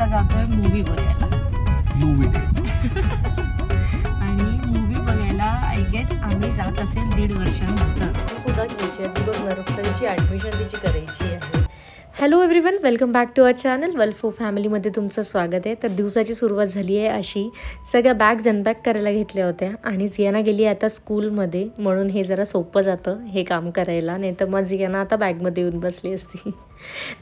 आता जातोय मूवी बघायला. Movie day. आणि मूवी बघायला आय गेस आम्ही जात असेल 1.5 वर्षानंतर. सुद्धा घ्यायची आहे बिकॉज नर्सरीची ॲडमिशन तिची करायची आहे. Hello everyone, welcome back to our channel वल्फो फॅमिलीमध्ये तुमचं स्वागत आहे. तर दिवसाची सुरुवात झाली आहे अशी, सगळ्या बॅग्स अनपॅक करायला घेतल्या होत्या आणि जियाना गेली आता स्कूलमध्ये, म्हणून हे जरा सोपं जातं हे काम करायला, नाही तर मग जियाना आता बॅगमध्ये येऊन बसली असती.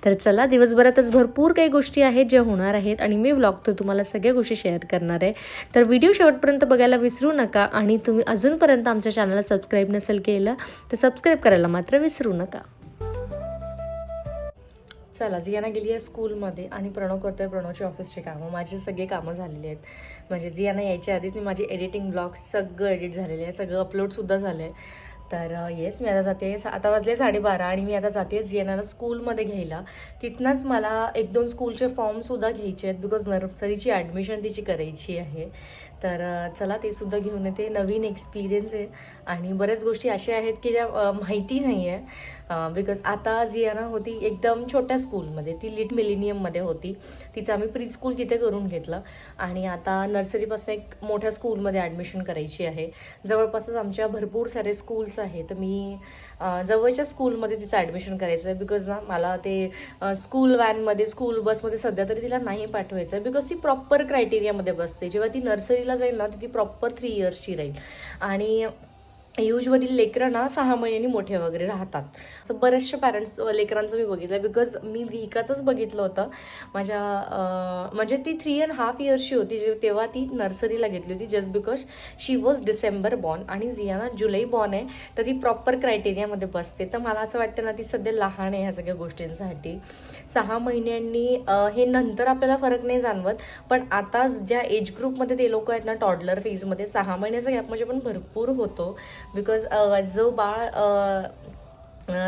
तर चला, दिवसभरातच भरपूर काही गोष्टी आहेत ज्या होणार आहेत आणि मी व्लॉग तर तुम्हाला सगळ्या गोष्टी शेअर करणार आहे. तर व्हिडिओ शेवटपर्यंत बघायला विसरू नका आणि तुम्ही अजूनपर्यंत आमच्या चॅनलला सबस्क्राईब नसेल केलं तर सबस्क्राईब करायला मात्र विसरू नका. चला, जियाना गेली आहे स्कूलमध्ये आणि प्रणव करतो आहे प्रणवची ऑफिसचे कामं. माझे सगळे कामं झालेले आहेत. म्हणजे जियाना यायच्या आधीच मी माझी एडिटिंग ब्लॉग्स सगळं एडिट झालेले आहे, सगळं अपलोडसुद्धा झालं आहे. तर येस, मी आता जाते. आता वाजले 12:30 आणि मी आता जाते जियानाला स्कूलमध्ये घ्यायला. तिथनंच मला 1-2 स्कूलचे फॉर्मसुद्धा घ्यायचे आहेत बिकॉज नर्सरीची ॲडमिशन तिची करायची आहे. तर चला, ते सुद्धा घेऊन येते. नवीन एक्सपिरियन्स आहे आणि बऱ्याच गोष्टी अशा आहेत की ज्या माहिती नाही आहे बिकॉज आता जियाना होती एकदम छोट्या स्कूलमध्ये, ती लिट मिलेनियममध्ये होती. तिचं आम्ही प्री स्कूल तिथे करून घेतलं आणि आता नर्सरीपासून एक मोठ्या स्कूलमध्ये ॲडमिशन करायची आहे. जवळपासच आमच्या भरपूर सारे स्कूल्स आहेत, तर मी जवळच्या स्कूलमध्ये तिचं ॲडमिशन करायचं आहे बिकॉज ना मला ते स्कूल व्हॅनमध्ये, स्कूल बसमध्ये सध्या तरी तिला नाही पाठवायचं आहे बिकॉज ती प्रॉपर क्रायटेरियामध्ये बसते. जेव्हा ती नर्सरीला जाईल ना ती प्रॉपर 3 इयर्सची राहील आणि युजली लेकरं ना 6 महिन्यांनी मोठे वगैरे राहतात. असं बरेचसे पॅरेंट्स लेकरांचं मी बघितलं बिकॉज मी विकाचंच बघितलं होतं. माझ्या म्हणजे ती 3.5 इयर्सची होती तेव्हा ती नर्सरीला घेतली होती just because she was December born आणि जियाना जुलै बॉर्न आहे, तर ती प्रॉपर क्रायटेरियामध्ये बसते. तर मला असं वाटतं ना ती सध्या लहान आहे ह्या सगळ्या गोष्टींसाठी. 6 महिन्यांनी हे नंतर आपल्याला फरक नाही जाणवत, पण आता ज्या एज ग्रुपमध्ये ते लोक आहेत ना टॉडलर फेजमध्ये 6 महिन्याचा गॅप म्हणजे पण भरपूर होतो बिकॉज जो बाळ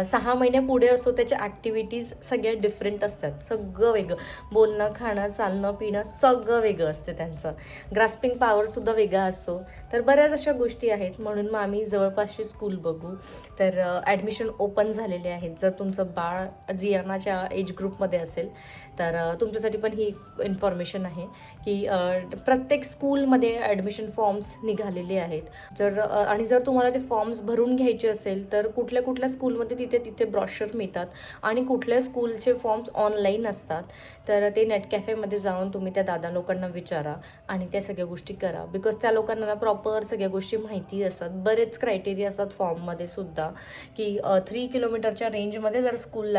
6 महिन्या पुढे असतो त्याच्या ॲक्टिव्हिटीज सगळ्या डिफरंट असतात. सगळं वेगळं, बोलणं, खाणं, चालणं, पिणं सगळं वेगळं असते. त्यांचं ग्रास्पिंग पॉवरसुद्धा वेगळा असतो. तर बऱ्याच अशा गोष्टी आहेत, म्हणून मग आम्ही जवळपासची स्कूल बघू. तर ॲडमिशन ओपन झालेले आहेत. जर तुमचं बाळ जियानाच्या एज ग्रुपमध्ये असेल तर तुमच्यासाठी पण ही इन्फॉर्मेशन आहे की प्रत्येक स्कूलमध्ये ॲडमिशन फॉर्म्स निघालेले आहेत. आणि जर तुम्हाला ते फॉर्म्स भरून घ्यायचे असेल तर कुठल्या कुठल्या स्कूलमध्ये तिथे ब्रॉशर मिळतात आणि कुठल्या स्कूलचे फॉर्म्स ऑनलाईन असतात. तर ते नेट कॅफेमध्ये जाऊन तुम्ही त्या दादा लोकांना विचारा आणि त्या सगळ्या गोष्टी करा बिकॉज त्या लोकांना प्रॉपर सगळ्या गोष्टी माहिती असतात. बरेच क्रायटेरिया असतात फॉर्ममध्ये सुद्धा की 3 किलोमीटरच्या रेंजमध्ये जर स्कूल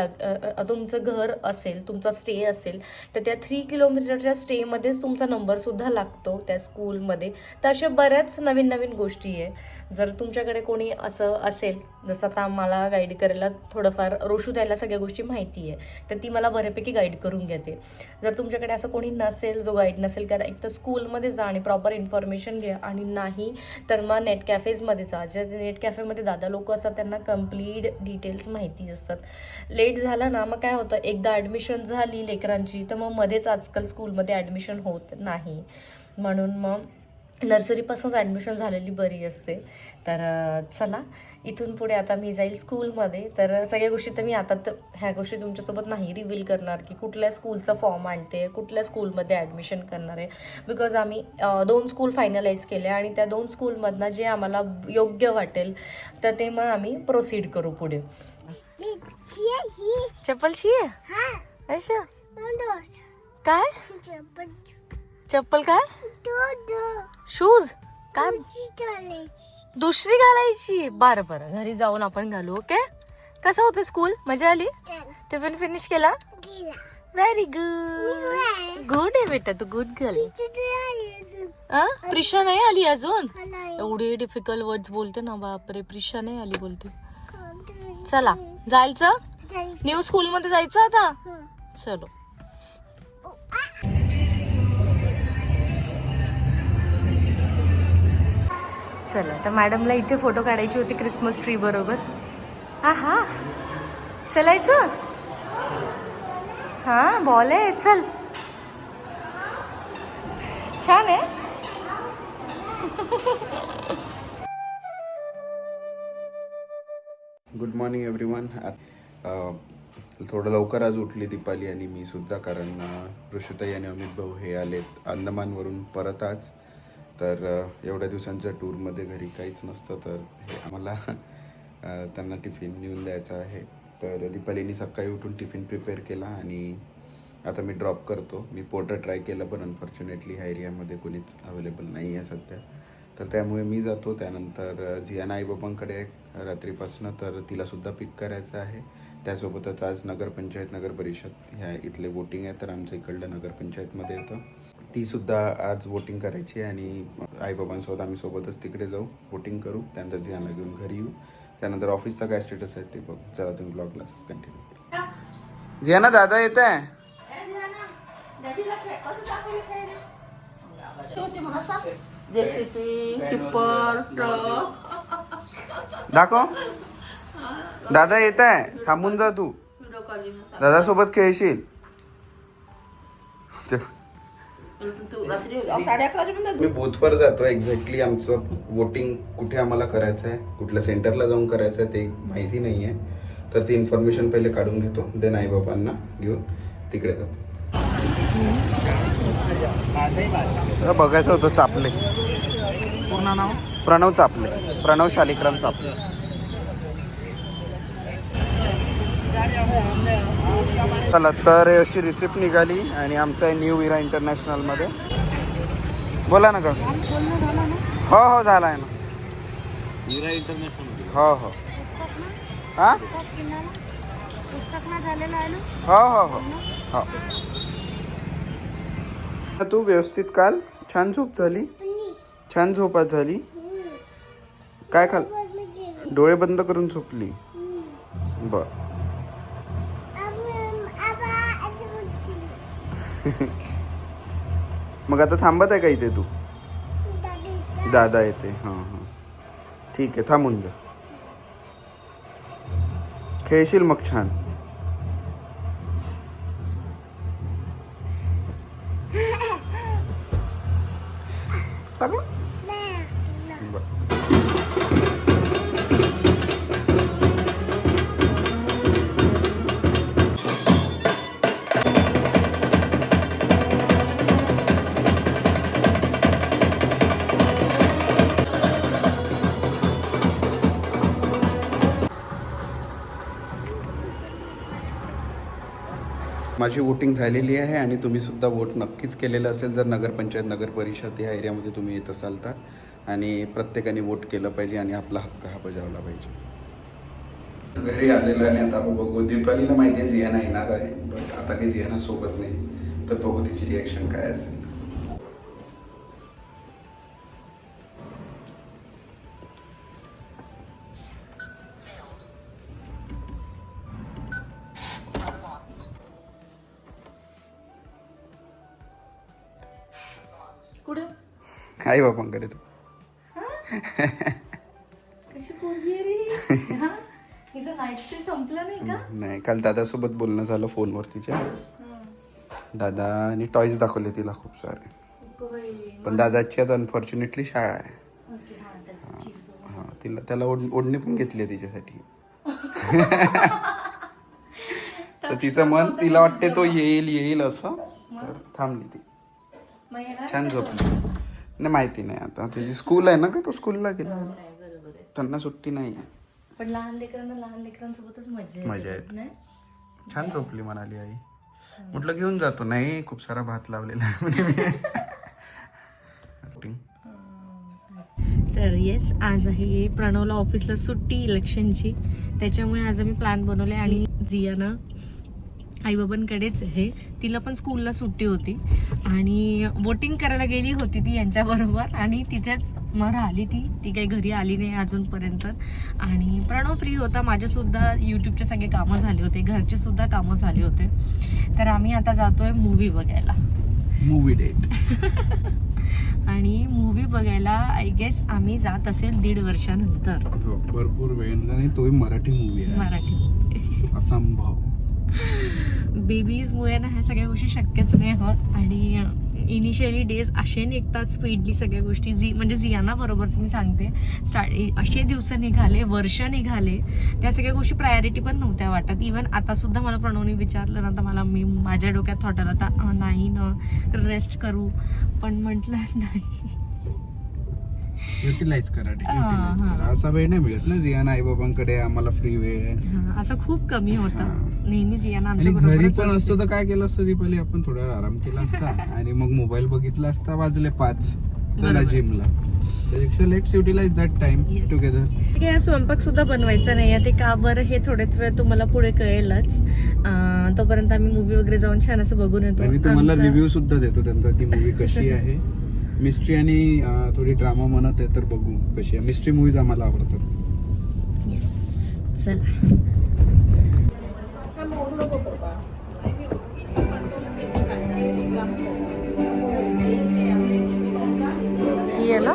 तुमचं घर असेल, तुमचा स्टे असेल तर त्या 3 किलोमीटरच्या स्टेमध्येच तुमचा नंबरसुद्धा लागतो त्या स्कूलमध्ये. तर अशा बऱ्याच नवीन नवीन गोष्टी आहे. जर तुमच्याकडे कोणी असं असेल, जसं आता मला गाईड करायला थोडंफार रोशू द्यायला सगळ्या गोष्टी माहिती आहे, तर ती मला बऱ्यापैकी गाईड करून घेते. जर तुमच्याकडे असं कोणी नसेल जो गाईड नसेल, कारण एक तर स्कूलमध्ये जा आणि प्रॉपर इन्फॉर्मेशन घ्या आणि नाही तर मग नेट कॅफेजमध्ये जा. जे नेट कॅफेमध्ये दादा लोक असतात त्यांना कम्प्लीट डिटेल्स माहिती असतात. लेट झालं ना मग काय होतं, एकदा ॲडमिशन झाली लेकरांची तर मग मध्येच आजकाल स्कूलमध्ये ॲडमिशन होत नाही, म्हणून मग नर्सरीपासूनच ॲडमिशन झालेली बरी असते. तर चला, इथून पुढे आता मी जाईल स्कूलमध्ये. तर सगळ्या गोष्टी तर मी आता ह्या गोष्टी तुमच्यासोबत नाही रिव्हील करणार की कुठल्या स्कूलचा फॉर्म आणते, कुठल्या स्कूलमध्ये ॲडमिशन करणार आहे बिकॉज आम्ही 2 स्कूल फायनलाइज केले आणि त्या 2 स्कूलमधनं जे आम्हाला योग्य वाटेल तर ते मग आम्ही प्रोसीड करू पुढे. चप्पलची आहे अच्छा, काय चप्पल, काय शूज, काय दुसरी घालायची? बरं बरं, घरी जाऊन आपण घालू. ओके. कसं होतं स्कूल? मजा आली? टिफिन फिनिश केला? Very good. गुड आहे बेटा, तू गुड गर्ल. प्रिशा नाही आली अजून? एवढे डिफिकल्ट वर्ड्स बोलते ना, बापरे. प्रिशा नाही आली बोलते. चला, जायचं न्यू स्कूलमध्ये जायचं आता. चलो. चला, तर मॅडमला इथे फोटो काढायची होती क्रिसमस ट्री बरोबर. हा चलायचं. हा, बॉल आहे, चल. छान आहे. Good morning everyone. थोडं लवकर आज उठली दीपाली आणि मी सुद्धा, कारण ऋषुताई आणि अमित भाऊ हे आलेत अंदमानवरून परत आज. तर एवढ्या दिवसांच्या टूरमध्ये घरी काहीच नसतं, तर हे आम्हाला त्यांना टिफिन नेऊन द्यायचा आहे. तर दीपालीनी सकाळी उठून टिफिन प्रिपेअर केला आणि आता मी ड्रॉप करतो. मी पोर्टर ट्राय केलं, पण अनफॉर्च्युनेटली ह्या एरियामध्ये कोणीच अवेलेबल नाही आहे सध्या, तर त्यामुळे मी जातो. त्यानंतर झियाना आईबाबांकडे आहे रात्रीपासनं, तर तिलासुद्धा पिक करायचं आहे. त्यासोबतच आज नगरपंचायत नगर परिषद ह्या इथले वोटिंग आहे, तर आमचं इकडलं नगरपंचायतमध्ये येतं. तीसुद्धा आज वोटिंग करायची आहे आणि आईबाबांसोबत आम्ही सोबतच तिकडे जाऊ, वोटिंग करू. त्यानंतर झियाना घेऊन घरी येऊ. त्यानंतर ऑफिसचा काय स्टेटस आहे ते बघ. चला तुम्ही ब्लॉगला कंटिन्यू करू. झियाना दादा येत आहे. JCB, tipper, truck. दाखव. दादा येत आहे, थांबून जा तू. दादा सोबत खेळशील. मी बूथवर जातो. एक्झॅक्टली आमचं वोटिंग कुठे आम्हाला करायचं आहे, कुठल्या सेंटरला जाऊन करायचं आहे ते माहिती नाही आहे, तर ती इन्फॉर्मेशन पहिले काढून घेतो. देन आईबाबांना घेऊन तिकडे जातो. बघायचं होतं चापले. पूर्ण नाव प्रणव चापले, प्रणव शालिक्राम चापले. चला, तर अशी रिसिप्ट निघाली आणि आमचं आहे न्यू विरा इंटरनॅशनलमध्ये. बोला ना का. हो हो झाला आहे ना विरा इंटरनॅशनल. हो हो हां हो हो हो हो. तू व्यवस्थित काल छान झोप झाली, छान झोपात झाली. काय खाल, डोळे बंद करून झोपली. बर. मग आता थांबत आहे का इथे तू. दादा येते. हां हां ठीक आहे, थांबून जा. खेळशील मग छान. माझी वोटिंग झालेली आहे आणि तुम्ही सुद्धा वोट नक्कीच केलेलं असेल जर नगरपंचायत नगर परिषद ह्या एरियामध्ये तुम्ही येत असाल तर. आणि प्रत्येकाने वोट केलं पाहिजे आणि आपला हक्क हा बजावला पाहिजे. घरी आलेलो आहे आणि आता बघू. दीपालीला माहिती आहे झियाना येणार आहे, बट आता काही झियाना सोबत नाही, तर बघू तिची रिॲक्शन काय असेल. कुठं आई बाबांकडे तू. कशी पोरगी आहे रे. हा? हिचं नाईट स्टे संपलं नाही का. नाही, काल दादासोबत बोलणं झालं फोनवर तिच्या. दादाने टॉयज दाखवले तिला खूप सारे, पण दादाची आता अनफॉर्च्युनेटली शाळा आहे. हां, तिला त्याला ओढणी पण घेतली आहे तिच्यासाठी. तर तिचं मन, तिला वाटते तो येईल येईल असं, तर थांबली ती. छान झोपली. नाही माहिती नाही, आता त्याची स्कूल आहे ना का, तो स्कूलला गेला. त्यांना सुट्टी नाही आहे, पण लहान लेकरांसोबतच मजा येते. छान झोपली म्हणाली आई. म्हटलं घेऊन जातो. नाही, खूप सारा भात लावलेला आहे. तर येस, आज आहे प्रणवला ऑफिसला सुट्टी इलेक्शनची, त्याच्यामुळे आज आम्ही प्लॅन बनवले. आणि झियाना आईबाबांकडेच आहे, तिला पण स्कूलला सुट्टी होती आणि वोटिंग करायला गेली होती ती यांच्याबरोबर, आणि तिथेच मग राहिली ती काही घरी आली नाही अजूनपर्यंत. आणि प्रणव फ्री होता. माझेसुद्धा यूट्यूबचे सगळे कामं झाले होते, घरचे सुद्धा कामं झाले होते. तर आम्ही आता जातोय मूवी बघायला, मूवी डेट. आणि मूवी बघायला आय गेस आम्ही जात असेल 1.5 वर्षानंतर. भरपूर वेळ नाही, तोही मराठी मूवी आहे. मराठी मूवी असंभव. बेबीजमुळे ना ह्या सगळ्या गोष्टी शक्यच नाही होत. आणि इनिशियली डेज असे निघतात स्पीडली सगळ्या गोष्टी. म्हणजे जियाना बरोबरच मी सांगते, असे दिवस निघाले, वर्ष निघाले, त्या सगळ्या गोष्टी प्रायोरिटी पण नव्हत्या वाटत. इवन आता सुद्धा मला प्रणवने विचारलं ना, तर मला माझ्या डोक्यात थॉट आला आता नाही ना रेस्ट करू, पण म्हटलं नाही, युटिलाइज करा. असा वेळ नाही मिळत ना जियाना आई बाबांकडे, आम्हाला फ्री वेळ आहे असं खूप कमी होतं. नेहमी जियाना आणि आमच्या घरी बरोबरच पण असते. असतो तर काय केलं असतं दीपाली, आपण थोडा वेळ आराम केला असता आणि मग मोबाईल बघितला असता, वाजले 5, चला बरोबर. जिमला. त्यापेक्षा let's utilize that time Yes. Together. हे स्वयंपाक सुद्धा बनवायचा नाही, ते का बरं हे थोड्याच वेळ तुम्हाला पुढे कळेलच. तोपर्यंत आम्ही मूवी वगैरे जाऊन छान असं बघून येतो. आणि तुम्हाला आमचा- रिव्ह्यू सुद्धा देतो त्यांचा, ती मूवी कशी आहे. मिस्ट्री आणि थोडी ड्रामा म्हणत आहे, तर बघू कशी आहे. मिस्ट्री मूवीज आम्हाला आवडतात. येस, चला. ही आहे ना,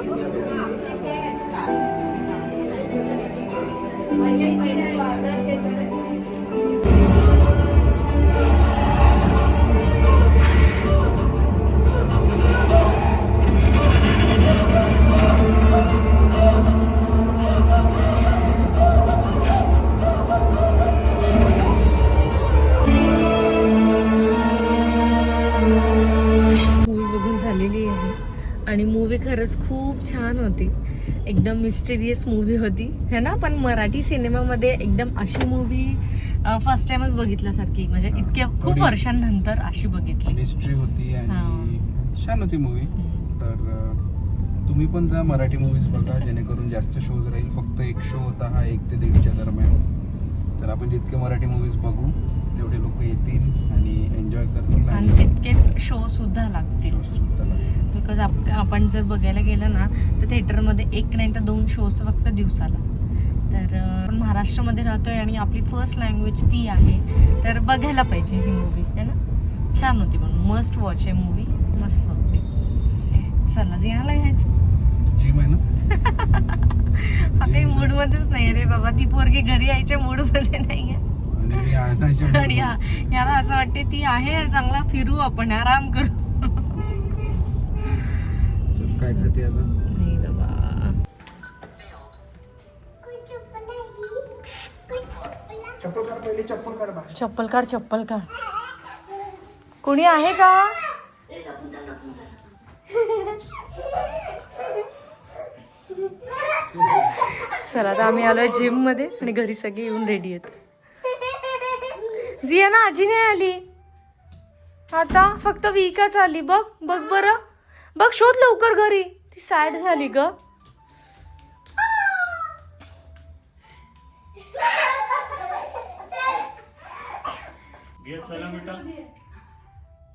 मूवी बघून झालेली आहे आणि मूवी खरंच खूप छान होती. एकदम मिस्टेरियस मूवी होती है ना. पण मराठी सिनेमामध्ये एकदम अशी मूवी फर्स्ट टाइमच बघितल्यासारखी, म्हणजे इतक्या खूप वर्षांनंतर अशी बघितली. मिस्ट्री होती आणि छान होती मूवी. तर तुम्ही पण जा मराठी मूवीज बघा, जेणेकरून जास्त शोज राहील. फक्त एक शो होता हा 1 ते 1:30च्या दरम्यान. तर आपण जितके मराठी मूवीज बघू तेवढे लोक येतील आणि एन्जॉय करतील आणि तितकेच शो सुद्धा लागतील. shows सुद्धा लागतील. बिकॉज आपण जर बघायला गेलं ना, तर थिएटरमध्ये 1 नाही तर 2 शोज फक्त दिवसाला. तर आपण महाराष्ट्रामध्ये राहतोय आणि आपली फर्स्ट लँग्वेज ती आहे, तर बघायला पाहिजे ही मूवी है ना. छान होती, पण मस्ट वॉच आहे मूवी, मस्त होती. चला जियाला घ्यायचं. जिम आहे ना. हा काही मूड मध्येच नाही रे बाबा, ती पोरगी घरी यायच्या मूड मध्ये नाहीये. आणि मी आणायच्या आणि याला असं वाटते ती आहे चांगला, फिरू आपण, आराम करू. चल, काय खाते आता. नाही बाबा, चप्पल काढ पहिले, चप्पल काढ बाहेर. चप्पल काढ, चप्पल काढ. कोणी आहे का? चला आता आम्ही आलोय जिम मध्ये आणि घरी सगळे येऊन रेडी आहेत. जिया ना आजी नाही आली आता, फक्त विकाच आली. बघ बघ बरं, बघ शोध लवकर घरी, ती सॅड झाली ग.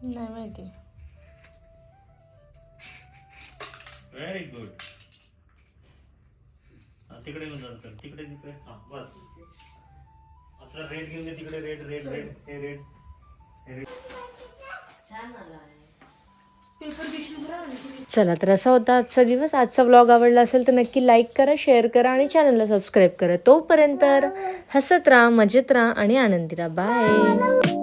नाही माहिती. Very good. तिकडे घेऊन जा, तिकडे तिकडे. हा बस. आता रेड घेऊन दे तिकडे. रेड रेड रेड हे रेड हे रेड. चला तर असा होता आजचा दिवस. आजचा व्लॉग आवडला असेल तर नक्की लाईक करा, शेअर करा आणि चॅनलला सबस्क्राईब करा. तोपर्यंत हसत राहा, मजेत राहा आणि आनंदी राहा. बाय.